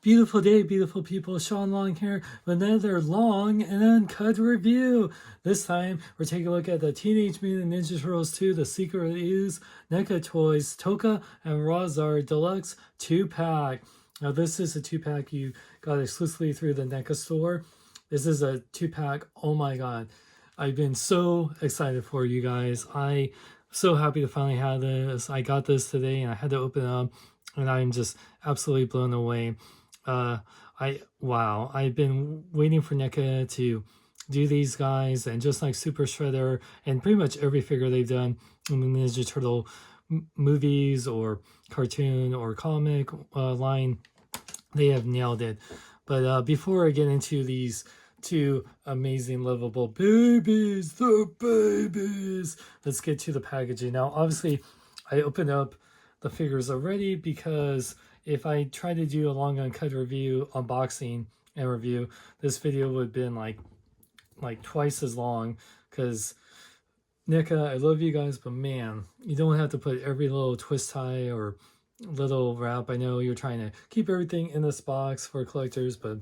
Beautiful day, beautiful people. Sean Long here with another long and uncut review. This time, we're taking a look at the Teenage Mutant Ninja Turtles 2, The Secret of the Ooze, NECA Toys, Tokka, and Rahzar Deluxe 2-pack. Now, this is a 2-pack you got exclusively through the NECA store. This is a 2-pack. Oh my god. I've been so excited for you guys. I'm so happy to finally have this. I got this today and I had to open it up, and I'm just absolutely blown away. Wow, I've been waiting for NECA to do these guys, and just like Super Shredder and pretty much every figure they've done in the Ninja Turtle movies or cartoon or comic line, they have nailed it. But before I get into these two amazing lovable babies, the babies, let's get to the packaging. Now obviously I opened up the figures already, because if I try to do a long uncut review, unboxing and review, this video would have been like twice as long, because NECA, I love you guys, but man, you don't have to put every little twist tie or little wrap. I know you're trying to keep everything in this box for collectors, but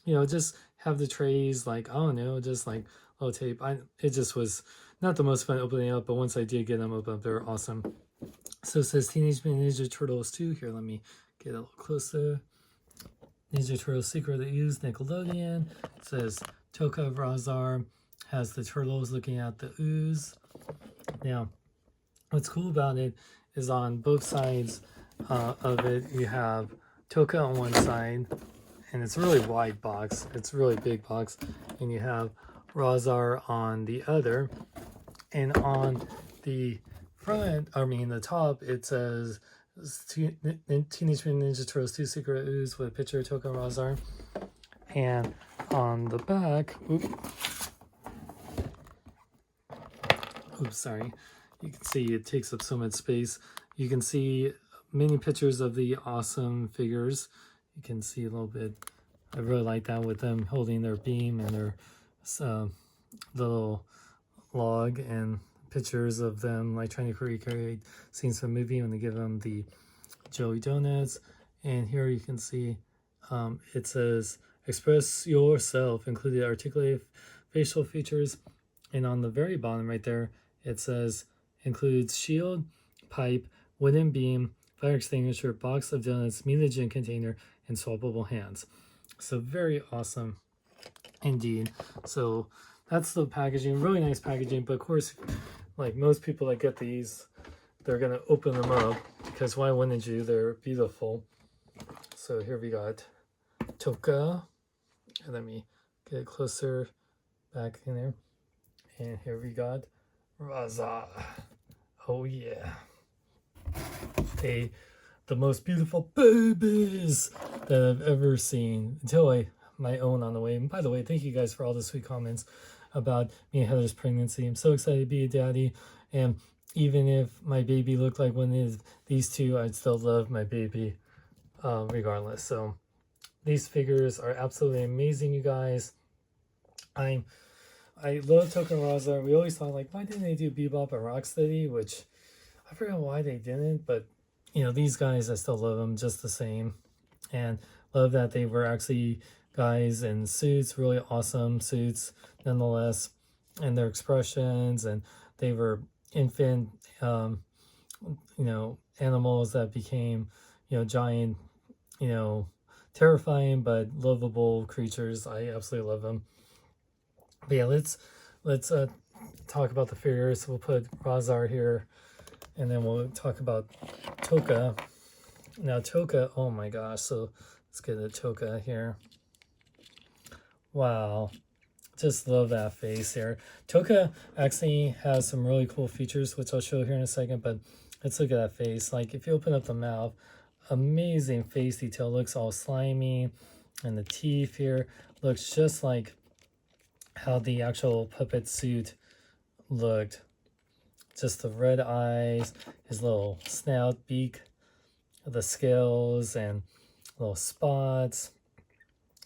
you know, just have the trays, like, I don't know, just like little tape. It just was not the most fun opening up, but once I did get them open up, they're awesome. So it says Teenage Mutant Ninja Turtles 2. Here, let me get a little closer. Ninja Turtles Secret of the Ooze, Nickelodeon. It says Tokka Rahzar has the turtles looking at the ooze. Now, what's cool about it is on both sides of it, you have Tokka on one side, and it's a really wide box. It's a really big box. And you have Rahzar on the other. And on the front, I mean the top, it says Teenage Mutant Ninja Turtles 2 Secret Ooze with a picture of Tokka and Rahzar. And on the back, oops, sorry, you can see it takes up so much space. You can see many pictures of the awesome figures. You can see a little bit. I really like that with them holding their beam and their little log, and pictures of them like trying to recreate scenes from a movie when they give them the Joey Donuts. And here you can see it says express yourself, included articulated facial features. And on the very bottom right there, it says includes shield, pipe, wooden beam, fire extinguisher, box of donuts, mutagen container, and swappable hands. So very awesome indeed. So that's the packaging, really nice packaging. But of course, like most people that get these, they're gonna open them up, because why wouldn't you? They're beautiful. So here we got Tokka, and let me get it closer back in there. And here we got Rahzar. Oh yeah, the most beautiful babies that I've ever seen, until my own on the way. And by the way, thank you guys for all the sweet comments about me and Heather's pregnancy. I'm so excited to be a daddy, and even if my baby looked like one of these two, I'd still love my baby regardless. So these figures are absolutely amazing, you guys. I love Tokka and Rahzar. We always thought, like, why didn't they do Bebop and Rocksteady, which I forgot why they didn't, but you know, these guys, I still love them just the same. And love that they were actually guys in suits, really awesome suits nonetheless, and their expressions, and they were infant you know, animals that became, you know, giant, you know, terrifying but lovable creatures. I absolutely love them. But yeah, let's talk about the figures. We'll put Rahzar here, and then we'll talk about Tokka. Now Tokka, oh my gosh, so let's get a Tokka here. Wow, just love that face here. Tokka actually has some really cool features, which I'll show here in a second, but let's look at that face. Like, if you open up the mouth, amazing face detail, looks all slimy, and the teeth here looks just like how the actual puppet suit looked. Just the red eyes, his little snout, beak, the scales, and little spots,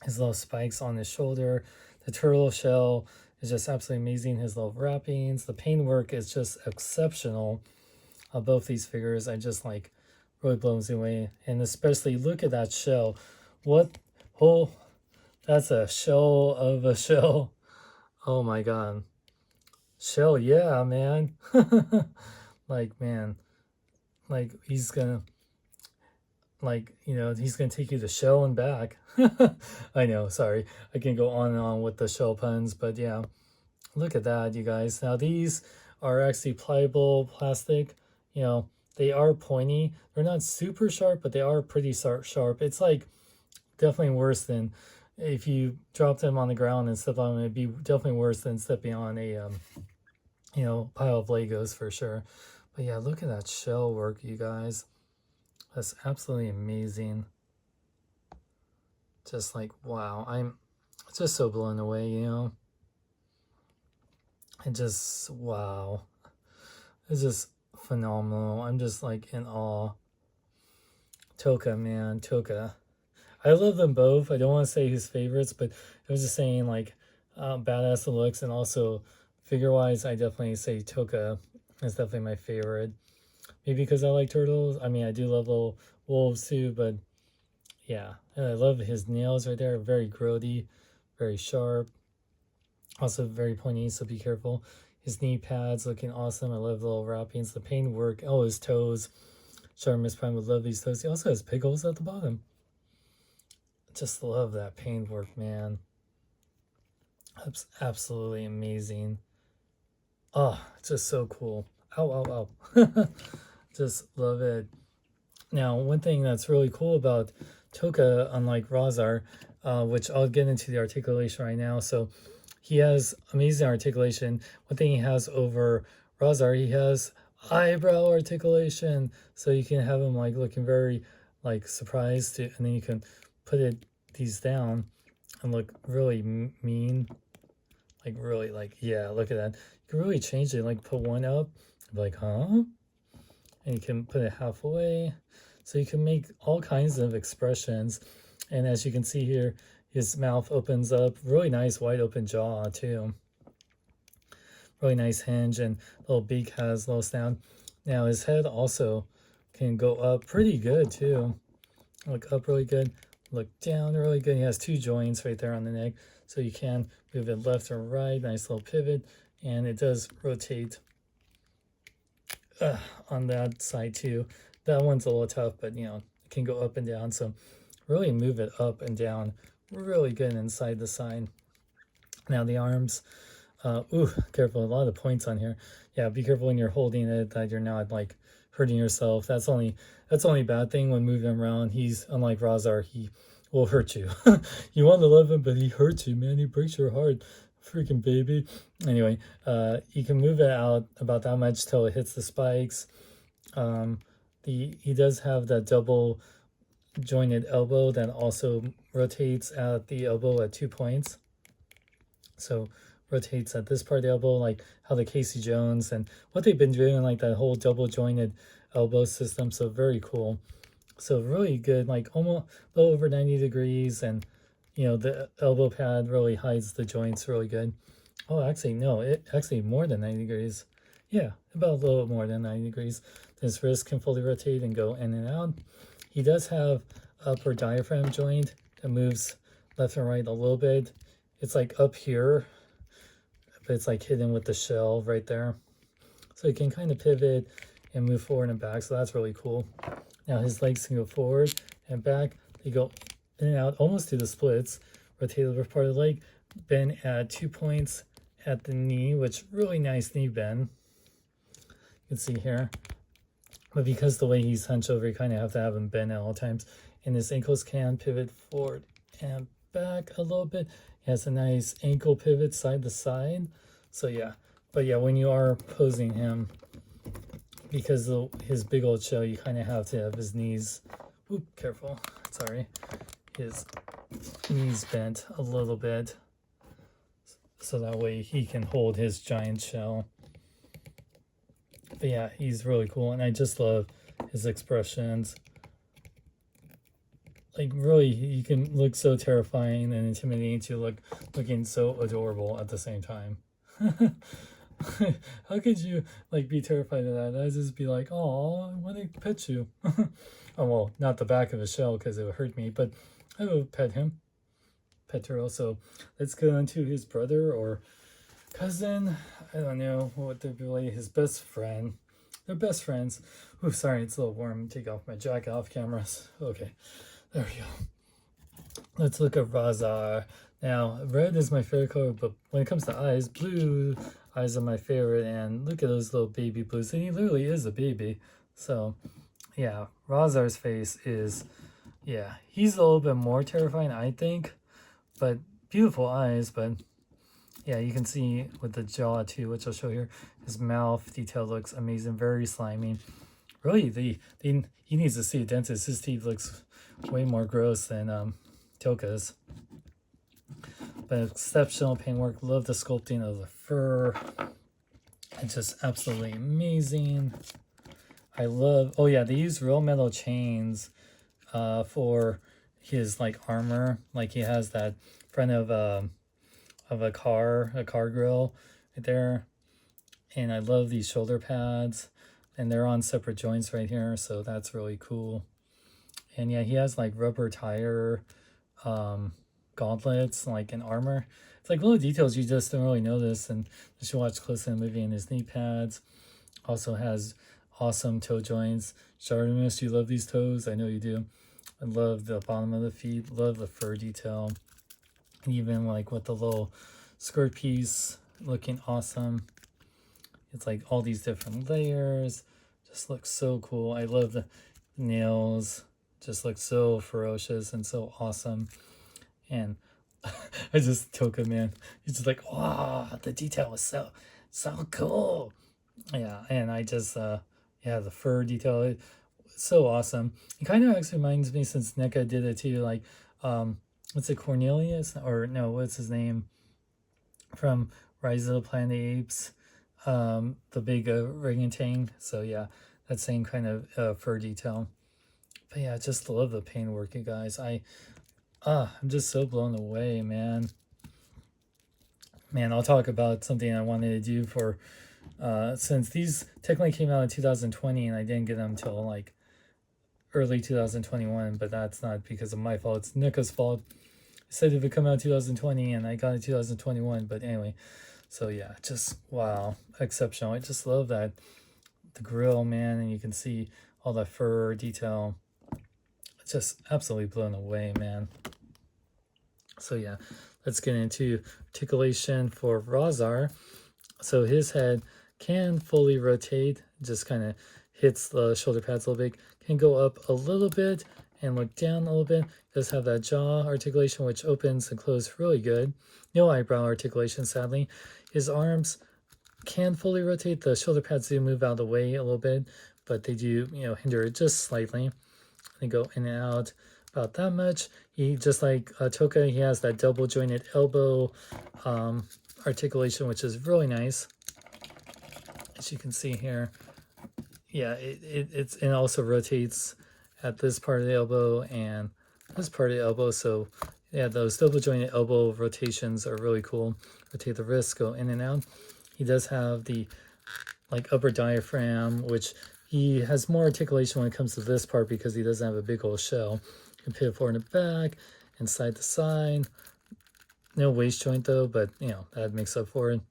his little spikes on his shoulder. The turtle shell is just absolutely amazing. His little wrappings, the paintwork is just exceptional on both these figures. I just like really blows me away. And especially look at that shell. What? Oh, that's a shell of a shell. Oh my god. Shell, yeah, man. Like, man, like he's gonna, like, you know, he's gonna take you to Shell and back. I know, sorry. I can go on and on with the shell puns, but yeah, look at that, you guys. Now these are actually pliable plastic. You know, they are pointy. They're not super sharp, but they are pretty sharp. It's like definitely worse than if you drop them on the ground and step on them. It'd be definitely worse than stepping on a you know, pile of Legos for sure. But yeah, look at that shell work, you guys. That's absolutely amazing. Just like, wow, I'm just so blown away, you know. And just, wow, it's just phenomenal. I'm just like in awe. Tokka, man, Tokka. I love them both. I don't want to say who's favorites, but I was just saying like badass looks, and also figure wise, I definitely say Tokka is definitely my favorite. Maybe because I like turtles. I mean, I do love little wolves too, but yeah, and I love his nails right there. Very grody, very sharp. Also very pointy, so be careful. His knee pads looking awesome. I love the little wrappings. The paint work. Oh, his toes. Sure, Miss Prime would love these toes. He also has pig holes at the bottom. Just love that paint work, man. That's absolutely amazing. Oh, just so cool. Ow, ow, ow. Just love it. Now, one thing that's really cool about Tokka, unlike Rahzar, which I'll get into the articulation right now. So he has amazing articulation. One thing he has over Rahzar, he has eyebrow articulation. So you can have him like looking very like surprised, and then you can put these down and look really mean. Like really like, yeah, look at that. You can really change it, like put one up, like, huh? And you can put it halfway. So you can make all kinds of expressions. And as you can see here, his mouth opens up. Really nice wide open jaw too. Really nice hinge, and little beak has little snout. Now his head also can go up pretty good too. Look up really good. Look down really good. He has two joints right there on the neck. So you can move it left or right. Nice little pivot. And it does rotate on that side too. That one's a little tough, but you know, it can go up and down. So really move it up and down really good inside the side. Now the arms, ooh, careful, a lot of points on here. Yeah, be careful when you're holding it that you're not like hurting yourself. That's only a bad thing when moving him around. He's unlike Rahzar, he will hurt you. You want to love him, but he hurts you, man. He breaks your heart. Freaking baby. Anyway, you can move it out about that much till it hits the spikes. He does have that double jointed elbow that also rotates at the elbow at 2 points. So rotates at this part of the elbow, like how the Casey Jones and what they've been doing, like that whole double jointed elbow system. So very cool. So really good, like almost a little over 90 degrees, and you know, the elbow pad really hides the joints really good. Oh, actually, no, it actually more than 90 degrees. Yeah, about a little more than 90 degrees. His wrist can fully rotate and go in and out. He does have upper diaphragm joint that moves left and right a little bit. It's like up here, but it's like hidden with the shell right there. So you can kind of pivot and move forward and back. So that's really cool. Now his legs can go forward and back. They go in and out almost to the splits. Rotate the upper part of the leg. Bend at 2 points at the knee, which really nice knee bend. You can see here. But because the way he's hunched over, you kind of have to have him bend at all times. And his ankles can pivot forward and back a little bit. He has a nice ankle pivot side to side. So yeah, but yeah, when you are posing him, because of his big old shell, you kind of have to have his knees, oop, careful, sorry, his knees bent a little bit, so that way he can hold his giant shell. But yeah, he's really cool, and I just love his expressions. Like really, he can look so terrifying and intimidating to looking so adorable at the same time. How could you like be terrified of that? I'd just be like, oh, I want to pet you. Oh well, not the back of his shell because it would hurt me, but I will pet him. Pet turtle. So let's go on to his brother or cousin. I don't know what they're really, his best friend. They're best friends. Oh, sorry, it's a little warm. Take off my jacket off cameras. Okay, there we go. Let's look at Rahzar. Now, red is my favorite color, but when it comes to eyes, blue eyes are my favorite. And look at those little baby blues. And he literally is a baby. So, yeah, Rahzar's face is, yeah, he's a little bit more terrifying, I think. But beautiful eyes, but yeah, you can see with the jaw too, which I'll show here. His mouth detail looks amazing, very slimy. Really, he needs to see a dentist. His teeth looks way more gross than Tokka's. But exceptional paintwork. Love the sculpting of the fur. It's just absolutely amazing. I love. Oh yeah, they use real metal chains for his like armor. Like he has that front of a car grill right there. And I love these shoulder pads, and they're on separate joints right here, so that's really cool. And yeah, he has like rubber tire gauntlets, like in armor. It's like little details you just don't really notice, and you should watch closely in the movie. And his knee pads also has awesome toe joints. Jardimus, you love these toes, I know you do. I love the bottom of the feet, love the fur detail. And even like with the little skirt piece looking awesome. It's like all these different layers. Just looks so cool. I love the nails. Just look so ferocious and so awesome. And I just Tokka, man. He's just like, wow, the detail was so cool. Yeah, and I just yeah, the fur detail, so awesome. It kind of actually reminds me, since NECA did it too, like what's it, Cornelius? Or no, what's his name? From Rise of the Planet of the Apes. The big orangutan. So yeah, that same kind of fur detail. But yeah, I just love the paintwork, you guys. I'm just so blown away, man. Man, I'll talk about something I wanted to do for since these technically came out in 2020 and I didn't get them until like early 2021, but that's not because of my fault. It's NECA's fault. I said it would come out in 2020 and I got it in 2021, but anyway. So yeah, just wow, exceptional. I just love that, the grill, man, and you can see all that fur detail. Just absolutely blown away, man. So yeah, let's get into articulation for Rahzar. So his head can fully rotate, just kind of hits the shoulder pads a little bit, can go up a little bit and look down a little bit. Does have that jaw articulation, which opens and closes really good. No eyebrow articulation, sadly. His arms can fully rotate. The shoulder pads do move out of the way a little bit, but they do, hinder it just slightly. They go in and out about that much. He, just like Tokka, he has that double jointed elbow articulation, which is really nice. As you can see here, yeah, it also rotates at this part of the elbow and this part of the elbow. So yeah, those double jointed elbow rotations are really cool. Rotate the wrist, go in and out. He does have the like upper diaphragm, which he has more articulation when it comes to this part because he doesn't have a big old shell. You can pivot forward and back and side to side. No waist joint though, but that makes up for it.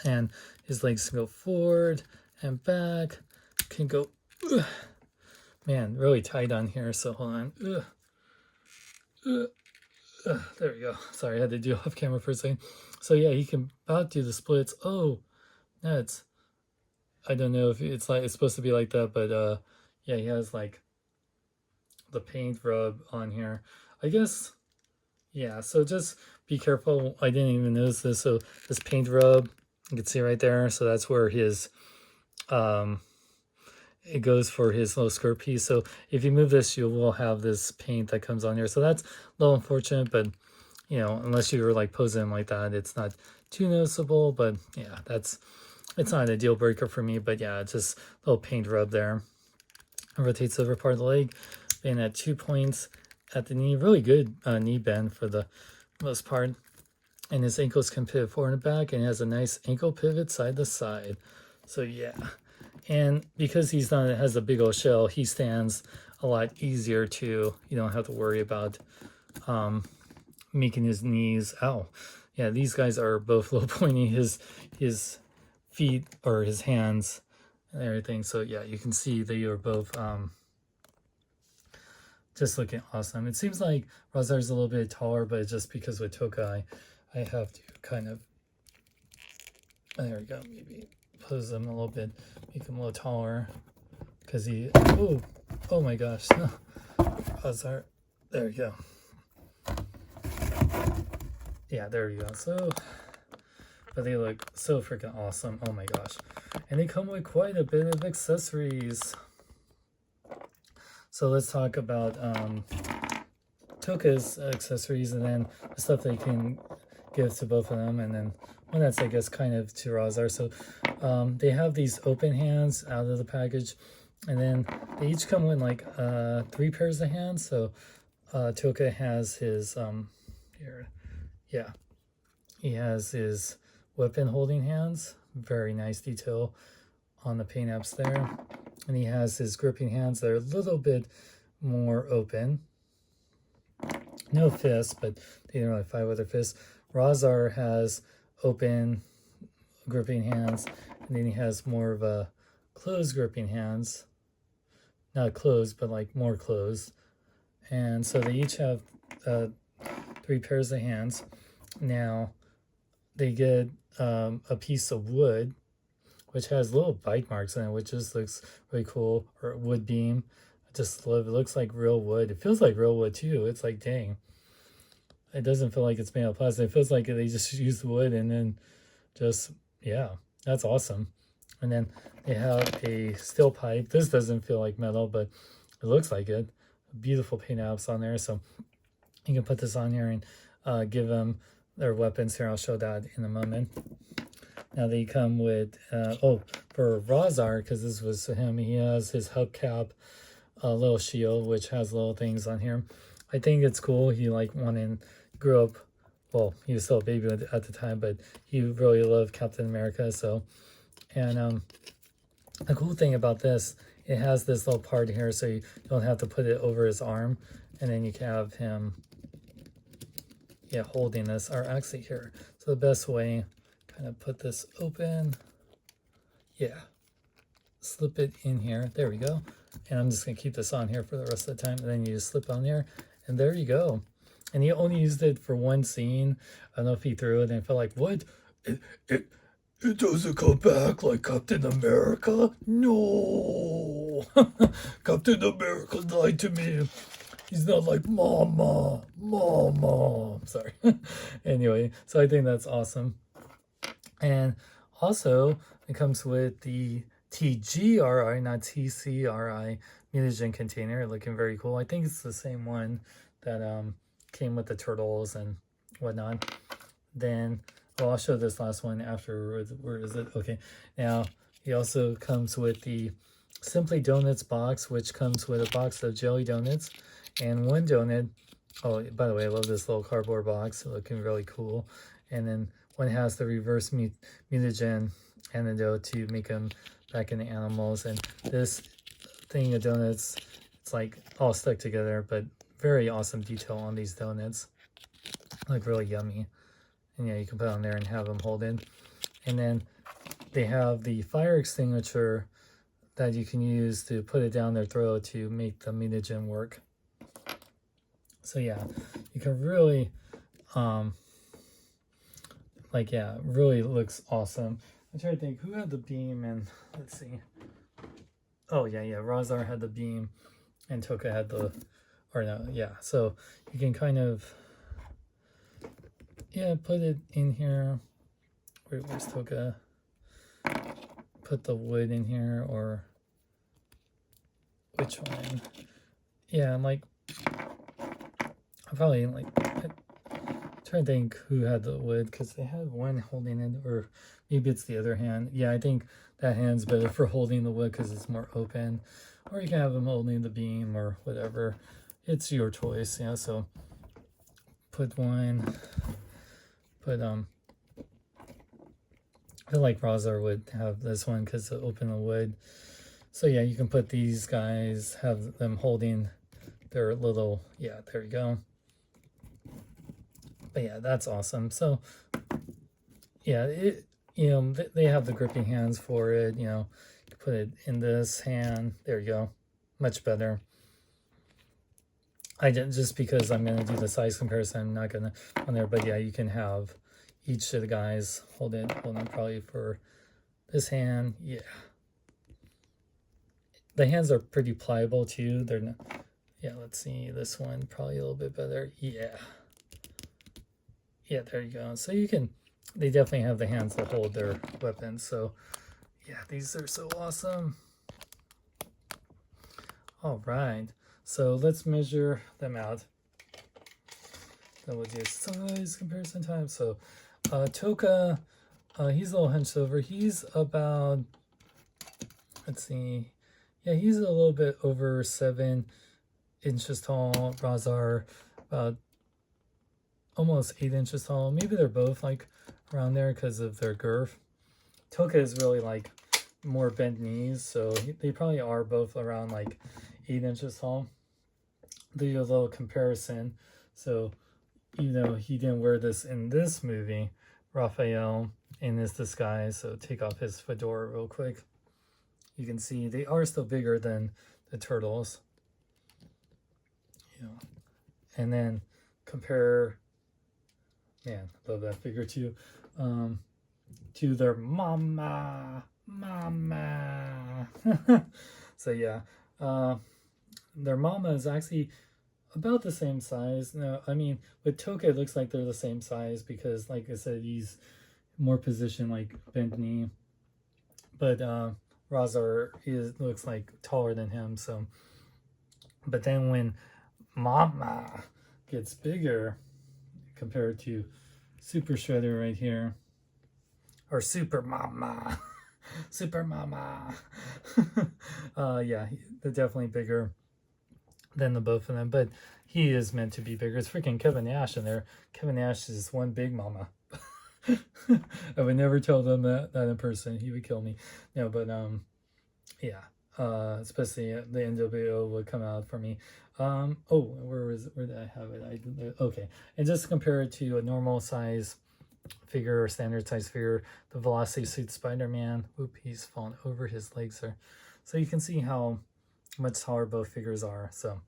And his legs can go forward and back. Can go, man, really tight on here. So hold on. There we go. Sorry, I had to do off camera for a second. So yeah, he can about do the splits. Oh, nuts. I don't know if it's supposed to be like that, but yeah, he has like the paint rub on here, I guess. Yeah, so just be careful. I didn't even notice this. So this paint rub, you can see right there. So that's where his it goes for his little skirt piece. So if you move this, you will have this paint that comes on here. So that's a little unfortunate, but unless you were like posing like that, it's not too noticeable. But yeah, it's not a deal breaker for me. But yeah, it's just a little paint rub there. It rotates over part of the leg, and at 2 points at the knee. Really good knee bend for the most part. And his ankles can pivot forward and back, and he has a nice ankle pivot side to side. So yeah. And because has a big old shell, he stands a lot easier too. You don't have to worry about making his knees. Ow. Yeah, these guys are both low pointing his feet or his hands and everything. So yeah, you can see they are both just looking awesome. It seems like Rahzar's a little bit taller, but it's just because with Tokka, I have to kind of, there we go, maybe pose him a little bit, make him a little taller, because he, oh my gosh, Rahzar, there you go. Yeah, there you go. So, but they look so freaking awesome. Oh my gosh. And they come with quite a bit of accessories. So let's talk about Tokka's accessories and then the stuff they can give to both of them. And then one that's, I guess, kind of to Rahzar. So they have these open hands out of the package. And then they each come with like 3 pairs of hands. So Tokka has his, here, yeah, he has his weapon holding hands. Very nice detail on the paint apps there. And he has his gripping hands that are a little bit more open. No fists, but they didn't really fight with their fists. Rahzar has open gripping hands, and then he has more of a closed gripping hands. Not closed, but like more closed. And so they each have 3 pairs of hands. Now, they get a piece of wood, which has little bite marks in it, which just looks really cool, or wood beam. I just love it. It looks like real wood. It feels like real wood too. It's like, dang. It doesn't feel like it's made of plastic. It feels like they just used wood and then just, yeah, that's awesome. And then they have a steel pipe. This doesn't feel like metal, but it looks like it. Beautiful paint apps on there. So you can put this on here and give them their weapons here. I'll show that in a moment. Now they come with, for Rahzar, because this was him, he has his hubcap little shield, which has little things on here. I think it's cool. He grew up, well, he was still a baby at the time, but he really loved Captain America. So, and the cool thing about this, it has this little part here, so you don't have to put it over his arm, and then you can have him, yeah, holding this, or actually here. So the best way, kind of put this open, yeah, slip it in here, there we go. And I'm just gonna keep this on here for the rest of the time, and then you just slip on there, and there you go. And he only used it for one scene. I don't know if he threw it and felt like, what? It doesn't come back like Captain America? No! Captain America lied to me. He's not like mama. I'm sorry. Anyway, so I think that's awesome. And also, it comes with the TGRI, not TCRI, mutagen container, looking very cool. I think it's the same one that came with the turtles and whatnot. Then, I'll show this last one after. Where is it? Okay. Now, he also comes with the Simply Donuts box, which comes with a box of jelly donuts and 1 donut. Oh, by the way, I love this little cardboard box. Looking really cool. And then one has the reverse mutagen antidote to make them back into animals. And this thing of donuts, it's like all stuck together, but very awesome detail on these donuts. Look really yummy. And yeah, you can put on there and have them hold in. And then they have the fire extinguisher that you can use to put it down their throat to make the mutagen work. So yeah, you can really, really looks awesome. I'm trying to think who had the beam, and let's see. Oh yeah, Rahzar had the beam, and Tokka had the, or no, yeah. So you can kind of, yeah, put it in here. Where's Tokka? Put the wood in here, or which one? Yeah, I'm like, I'm probably like, I'm trying to think who had the wood, because they had one holding it, or maybe it's the other hand. Yeah, I think that hand's better for holding the wood because it's more open, or you can have them holding the beam or whatever. It's your choice, yeah. So put one, put I feel like Rahzar would have this one because to open the wood. So yeah, you can put these guys, have them holding their little, yeah, there you go. But yeah, that's awesome. So yeah, they have the gripping hands for it, you put it in this hand. There you go. Much better. I didn't, just because I'm going to do the size comparison, I'm not going to on there. But yeah, you can have each of the guys hold it probably for this hand. Yeah. The hands are pretty pliable too. They're not, yeah, let's see. This one probably a little bit better. Yeah. Yeah, there you go. So they definitely have the hands to hold their weapons. So yeah, these are so awesome. All right. So let's measure them out. Then we'll do size comparison time. So Tokka, he's a little hunched over. He's about, let's see. Yeah, he's a little bit over 7 inches tall. Rahzar, about almost 8 inches tall. Maybe they're both like around there because of their girth. Tokka is really like more bent knees, so they probably are both around like 8 inches tall. Do a little comparison. So, he didn't wear this in this movie, Raphael, in this disguise. So take off his fedora real quick. You can see they are still bigger than the turtles. And then compare, man, love that figure too, to their mama. So yeah, their mama is actually about the same size. No, I mean, with Tokka, it looks like they're the same size because, like I said, he's more positioned like bent knee. But Rahzar looks like taller than him. So, but then when Mama gets bigger compared to Super Shredder right here, or Super Mama, Super Mama, yeah, they're definitely bigger than the both of them, but he is meant to be bigger. It's freaking Kevin Nash in there. Kevin Nash is one big mama. I would never tell them that in person. He would kill me. No, but yeah, especially the NWO would come out for me. Where did I have it? Okay, and just compare it to a normal size figure or standard size figure, the Velocity Suit Spider-Man. Oop, he's fallen over, his legs are. So you can see how much taller both figures are. So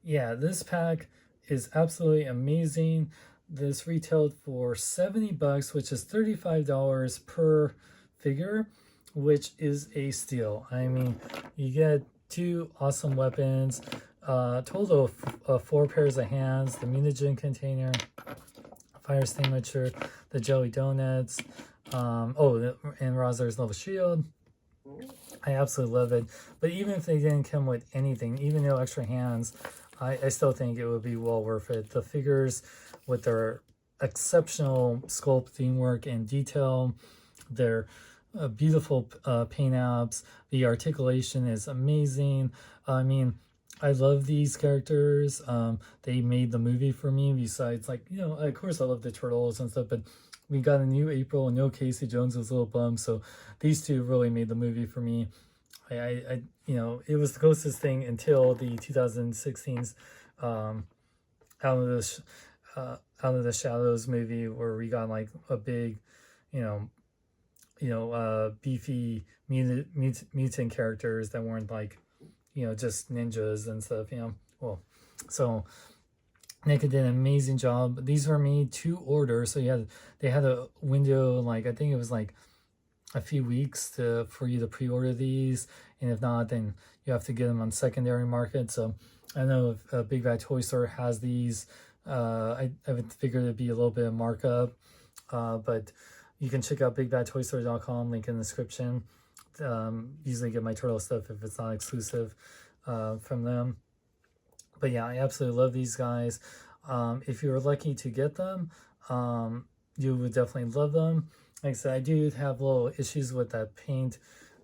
yeah, this pack is absolutely amazing. This retailed for $70, which is $35 per figure, which is a steal. I mean, you get 2 awesome weapons, total of 4 pairs of hands, the mutagen container, fire extinguisher, the jelly donuts, and Rahzar's little shield. I absolutely love it. But even if they didn't come with anything, even no extra hands, I still think it would be well worth it. The figures with their exceptional sculpting work and detail, their beautiful paint apps, the articulation is amazing. I mean, I love these characters. They made the movie for me. Besides, like, of course I love the Turtles and stuff, but we got a new April and no Casey Jones. Was a little bummed. So these two really made the movie for me. It was the closest thing until the 2016's Out of the Shadows movie, where we got like a big, beefy mutant characters that weren't like, just ninjas and stuff. Well, so NECA did an amazing job. These were made to order, so they had a window, like I think it was like a few weeks for you to pre-order these, and if not, then you have to get them on secondary market. So I know if Big Bad Toy Store has these. I would figure it'd be a little bit of markup, but you can check out bigbadtoystore.com, link in the description. Usually get my turtle stuff if it's not exclusive from them. But yeah, I absolutely love these guys. If you were lucky to get them, you would definitely love them. Like I said, I do have little issues with that paint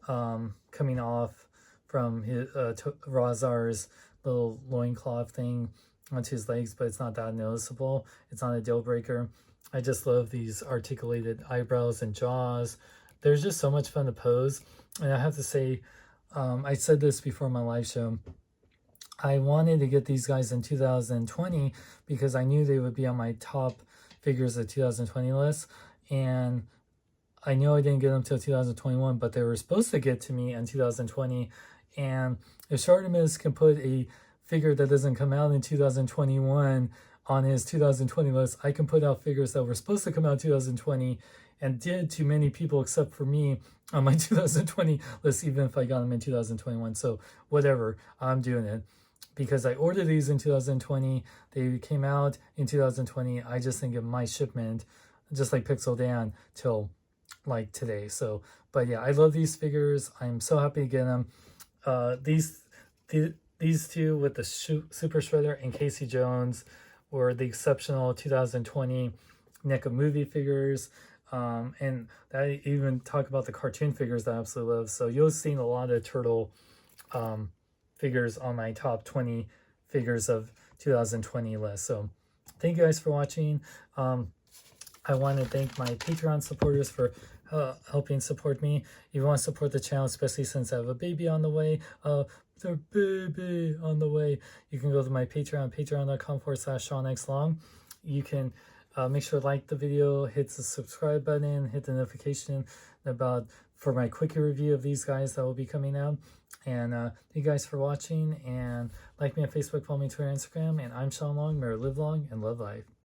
coming off from his Rahzar's little loincloth thing onto his legs, but it's not that noticeable. It's not a deal breaker. I just love these articulated eyebrows and jaws, they're just so much fun to pose. And I have to say, I said this before my live show, I wanted to get these guys in 2020 because I knew they would be on my top figures of 2020 list. And I know I didn't get them till 2021, but they were supposed to get to me in 2020. And if Shartimus can put a figure that doesn't come out in 2021 on his 2020 list, I can put out figures that were supposed to come out in 2020 and did to many people except for me on my 2020 list, even if I got them in 2021. So whatever, I'm doing it. Because I ordered these in 2020, they came out in 2020. I just didn't get my shipment, just like Pixel Dan, till like today. So, but yeah, I love these figures. I'm so happy to get them. These two with the Super Shredder and Casey Jones were the exceptional 2020 NECA movie figures. And I even talk about the cartoon figures that I absolutely love. So you'll see a lot of Turtle figures on my top 20 figures of 2020 list. So thank you guys for watching. I want to thank my Patreon supporters for helping support me. If you want to support the channel, especially since I have a baby on the way, their baby on the way, you can go to my Patreon, patreon.com/SeanXLong. You can make sure to like the video, hit the subscribe button, hit the notification for my quickie review of these guys that will be coming out. And thank you guys for watching, and like me on Facebook, follow me on Twitter, Instagram, and I'm Sean Long. May you live long and love life.